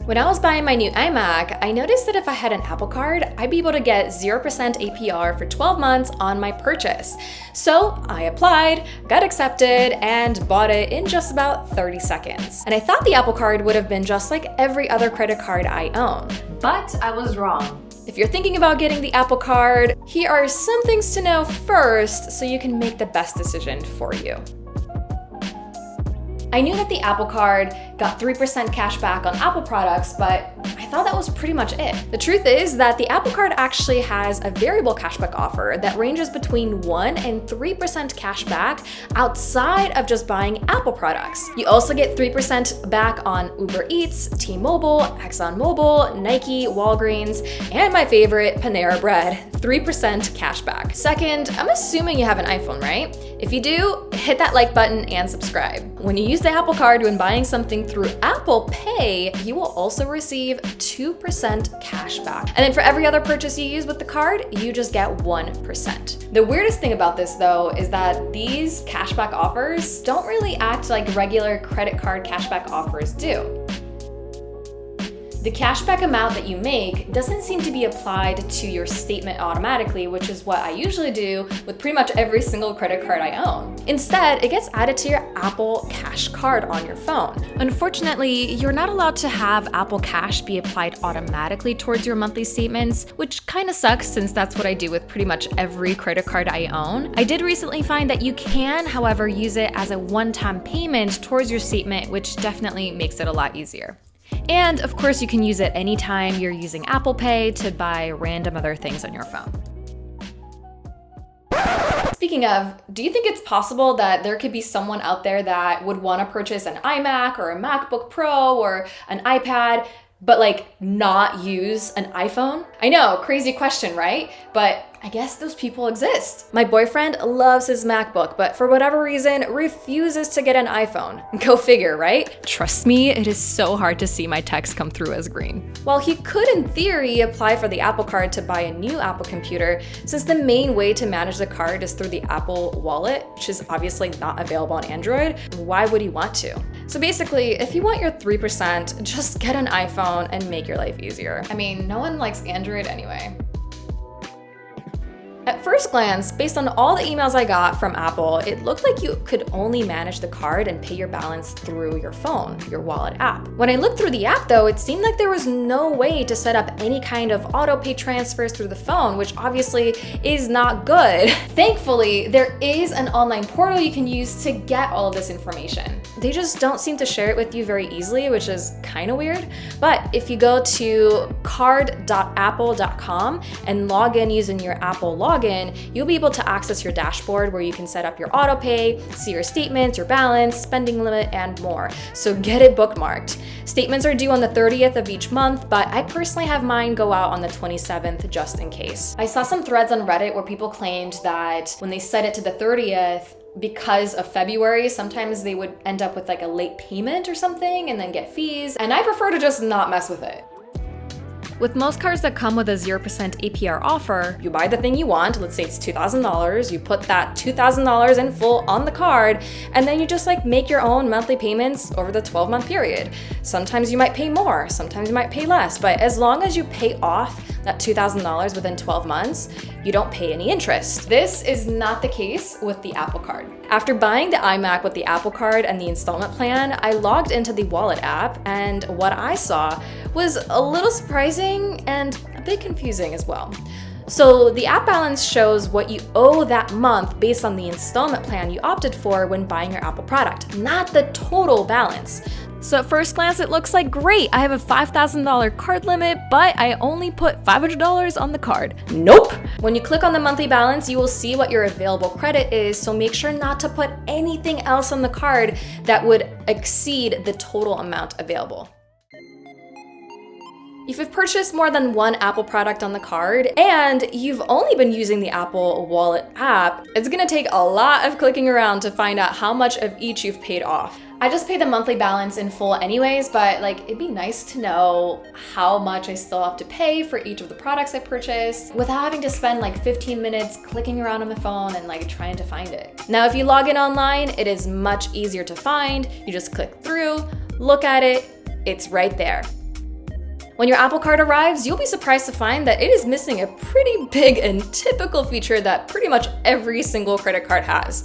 When I was buying my new iMac, I noticed that if I had an Apple Card, I'd be able to get 0% APR for 12 months on my purchase. So I applied, got accepted, and bought it in just about 30 seconds. And I thought the Apple Card would have been just like every other credit card I own. But I was wrong. If you're thinking about getting the Apple Card, here are some things to know first so you can make the best decision for you. I knew that the Apple Card got 3% cash back on Apple products, but I thought that was pretty much it. The truth is that the Apple Card actually has a variable cashback offer that ranges between 1% and 3% cash back outside of just buying Apple products. You also get 3% back on Uber Eats, T-Mobile, ExxonMobil, Nike, Walgreens, and my favorite, Panera Bread, 3% cash back. Second, I'm assuming you have an iPhone, right? If you do, hit that like button and subscribe. When you use the Apple Card when buying something through Apple Pay, you will also receive 2% cash back. And then for every other purchase you use with the card, you just get 1%. The weirdest thing about this though is that these cashback offers don't really act like regular credit card cashback offers do. The cashback amount that you make doesn't seem to be applied to your statement automatically, which is what I usually do with pretty much every single credit card I own. Instead, it gets added to your Apple Cash card on your phone. Unfortunately, you're not allowed to have Apple Cash be applied automatically towards your monthly statements, which kind of sucks since that's what I do with pretty much every credit card I own. I did recently find that you can, however, use it as a one-time payment towards your statement, which definitely makes it a lot easier. And of course, you can use it anytime you're using Apple Pay to buy random other things on your phone. Speaking of, do you think it's possible that there could be someone out there that would want to purchase an iMac or a MacBook Pro or an iPad, but like not use an iPhone? I know, crazy question, right? But I guess those people exist. My boyfriend loves his MacBook, but for whatever reason, refuses to get an iPhone. Go figure, right? Trust me, it is so hard to see my text come through as green. While he could, in theory, apply for the Apple Card to buy a new Apple computer, since the main way to manage the card is through the Apple Wallet, which is obviously not available on Android, why would he want to? So basically, if you want your 3%, just get an iPhone and make your life easier. I mean, no one likes Android anyway. At first glance, based on all the emails I got from Apple, it looked like you could only manage the card and pay your balance through your phone, your wallet app. When I looked through the app though, it seemed like there was no way to set up any kind of auto pay transfers through the phone, which obviously is not good. Thankfully, there is an online portal you can use to get all of this information. They just don't seem to share it with you very easily, which is kind of weird. But if you go to card.apple.com and log in using your Apple login, you'll be able to access your dashboard where you can set up your auto pay, see your statements, your balance, spending limit, and more. So get it bookmarked. Statements are due on the 30th of each month, but I personally have mine go out on the 27th just in case. I saw some threads on Reddit where people claimed that when they set it to the 30th, because of February, sometimes they would end up with like a late payment or something and then get fees, and I prefer to just not mess with it. With most cards that come with a 0% APR offer, you buy the thing you want, let's say it's $2,000, you put that $2,000 in full on the card, and then you just like make your own monthly payments over the 12-month period. Sometimes you might pay more, sometimes you might pay less, but as long as you pay off that $2,000 within 12 months, you don't pay any interest. This is not the case with the Apple Card. After buying the iMac with the Apple Card and the installment plan, I logged into the Wallet app, and what I saw was a little surprising and a bit confusing as well. So the app balance shows what you owe that month based on the installment plan you opted for when buying your Apple product, not the total balance. So at first glance, it looks like great, I have a $5,000 card limit, but I only put $500 on the card. Nope! When you click on the monthly balance, you will see what your available credit is, so make sure not to put anything else on the card that would exceed the total amount available. If you've purchased more than one Apple product on the card and you've only been using the Apple Wallet app, it's gonna take a lot of clicking around to find out how much of each you've paid off. I just pay the monthly balance in full anyways, but like it'd be nice to know how much I still have to pay for each of the products I purchased without having to spend like 15 minutes clicking around on my phone and like trying to find it. Now, if you log in online, it is much easier to find. You just click through, look at it, it's right there. When your Apple Card arrives, you'll be surprised to find that it is missing a pretty big and typical feature that pretty much every single credit card has.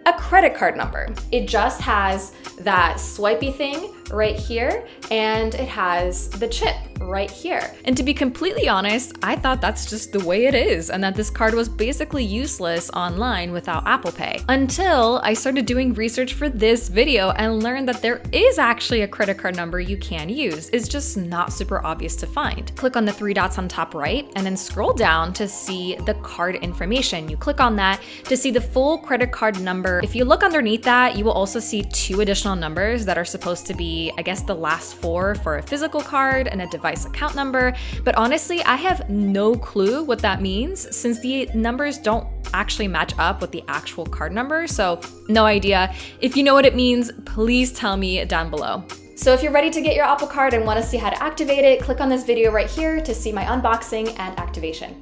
A credit card number. It just has that swipey thing right here, and it has the chip right here. And to be completely honest, I thought that's just the way it is, and that this card was basically useless online without Apple Pay. Until I started doing research for this video and learned that there is actually a credit card number you can use. It's just not super obvious to find. Click on the three dots on top right, and then scroll down to see the card information. You click on that to see the full credit card number. If you look underneath that, you will also see two additional numbers that are supposed to be, I guess, the last four for a physical card and a device account number. But honestly, I have no clue what that means since the numbers don't actually match up with the actual card number. So no idea. If you know what it means, please tell me down below. So if you're ready to get your Apple Card and want to see how to activate it, click on this video right here to see my unboxing and activation.